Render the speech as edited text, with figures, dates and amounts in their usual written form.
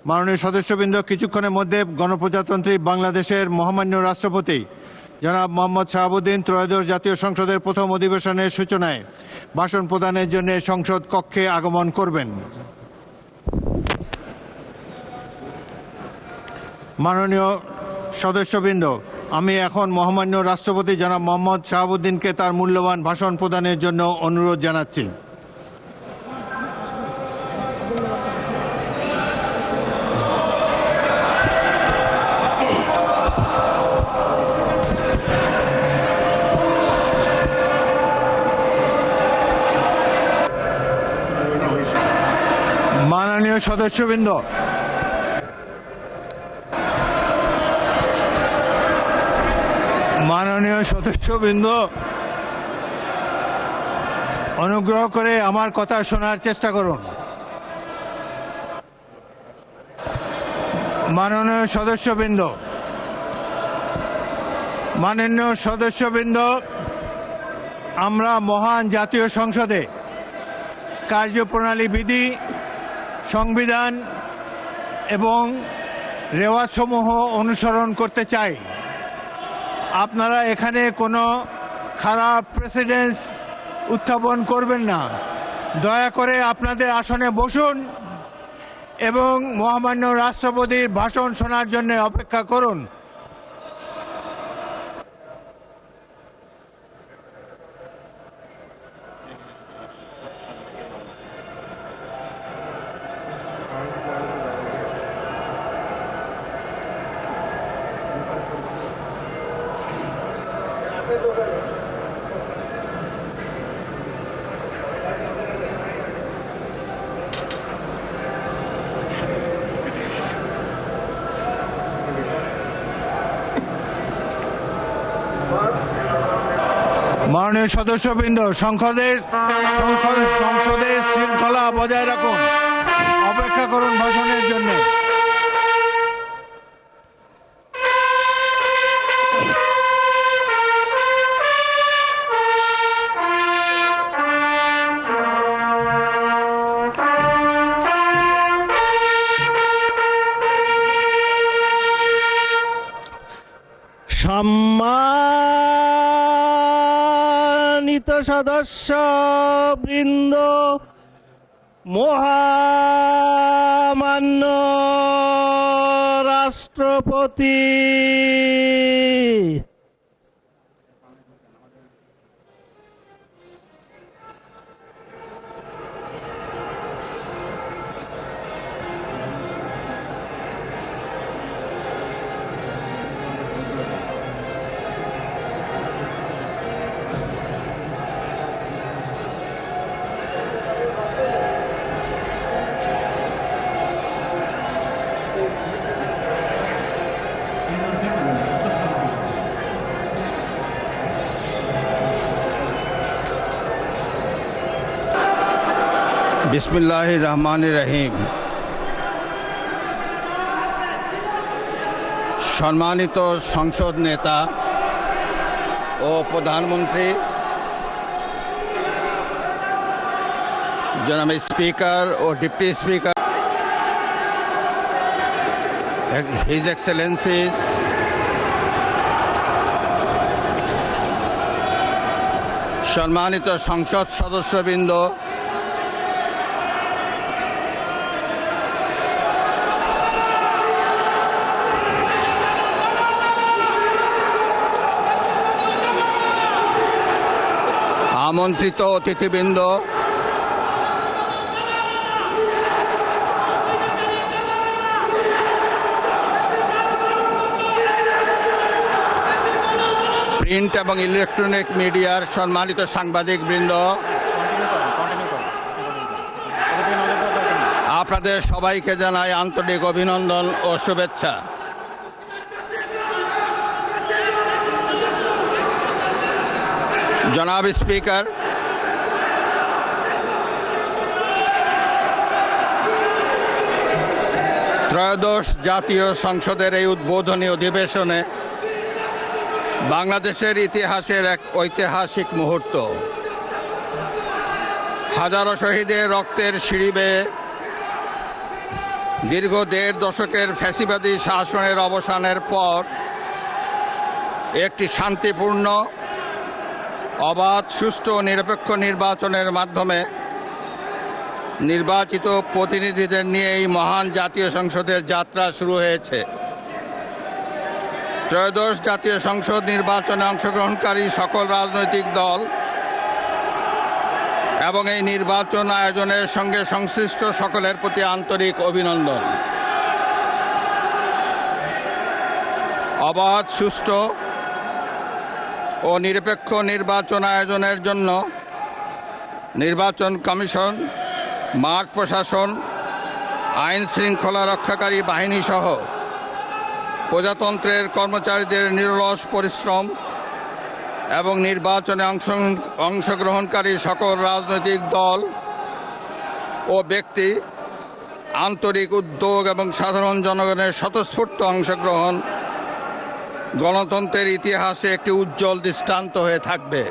মাননীয় সদস্যবৃন্দ, কিছুক্ষণের মধ্যে গণপ্রজাতন্ত্রী বাংলাদেশের মহামান্য রাষ্ট্রপতি জনাব মোহাম্মদ শাহাবুদ্দিন ত্রয়োদশ জাতীয় সংসদের প্রথম অধিবেশনের সূচনায় ভাষণ প্রদানের জন্য সংসদ কক্ষে আগমন করবেন। মাননীয় সদস্যবৃন্দ, আমি এখন মহামান্য রাষ্ট্রপতি জনাব মোহাম্মদ শাহাবুদ্দিনকে তার মূল্যবান ভাষণ প্রদানের জন্য অনুরোধ জানাচ্ছি। মাননীয় সদস্যবৃন্দ, অনুগ্রহ করে আমার কথা শোনার চেষ্টা করুন। মাননীয় সদস্যবৃন্দ, আমরা মহান জাতীয় সংসদে কার্যপ্রণালী বিধি, সংবিধান এবং রেওয়াজসমূহ অনুসরণ করতে চাই। আপনারা এখানে কোনো খারাপ প্রেসিডেন্স উত্থাপন করবেন না। দয়া করে আপনাদের আসনে বসুন এবং মহামান্য রাষ্ট্রপতির ভাষণ শোনার জন্য অপেক্ষা করুন। মাননীয় সদস্যবৃন্দ, সংসদের শৃঙ্খলা বজায় রাখুন। অপেক্ষা করুন ভাষণের জন্য। সম্মানিত সদস্যবৃন্দ, মহামান্য রাষ্ট্রপতি, বিসমিল্লাহির রহমানির রহিম। সম্মানিত সংসদ নেতা ও প্রধানমন্ত্রী, জনাব স্পিকার ও ডিপ্টি স্পিকার, হিজ এক্সেলেন্সিস, সম্মানিত সংসদ সদস্যবৃন্দ, আমন্ত্রিত অতিথিবৃন্দ, প্রিন্ট এবং ইলেকট্রনিক মিডিয়ার সম্মানিত সাংবাদিকবৃন্দ, আপনাদের সবাইকে জানাই আন্তরিক অভিনন্দন ও শুভেচ্ছা। জনাব স্পিকার, ত্রয়োদশ জাতীয় সংসদের এই উদ্বোধনী অধিবেশনে বাংলাদেশের ইতিহাসের এক ঐতিহাসিক মুহূর্ত। হাজারো শহীদের রক্তের সিঁড়ি বেয়ে দীর্ঘ ১.৫ দশকের ফ্যাসিবাদী শাসনের অবসানের পর একটি শান্তিপূর্ণ, অবাধ, সুষ্ঠু ও নিরপেক্ষ নির্বাচনের মাধ্যমে নির্বাচিত প্রতিনিধিদের নিয়ে এই মহান জাতীয় সংসদের যাত্রা শুরু হয়েছে। ত্রয়োদশ জাতীয় সংসদ নির্বাচনে অংশগ্রহণকারী সকল রাজনৈতিক দল এবং এই নির্বাচন আয়োজনের সঙ্গে সংশ্লিষ্ট সকলের প্রতি আন্তরিক অভিনন্দন। অবাধ, সুষ্ঠু ও নিরপেক্ষ নির্বাচন আয়োজনের জন্য নির্বাচন কমিশন, মাঠ প্রশাসন, আইন শৃঙ্খলা রক্ষাকারী বাহিনী সহ প্রজাতন্ত্রের কর্মচারীদের নিরলস পরিশ্রম এবং নির্বাচনে অংশগ্রহণকারী সকল রাজনৈতিক দল ও ব্যক্তি, আন্তরিক উদ্যোগ এবং সাধারণ জনগণের স্বতঃস্ফূর্ত অংশগ্রহণ গণতন্ত্রের ইতিহাসে একটি উজ্জ্বল দৃষ্টান্ত হয়ে থাকবে।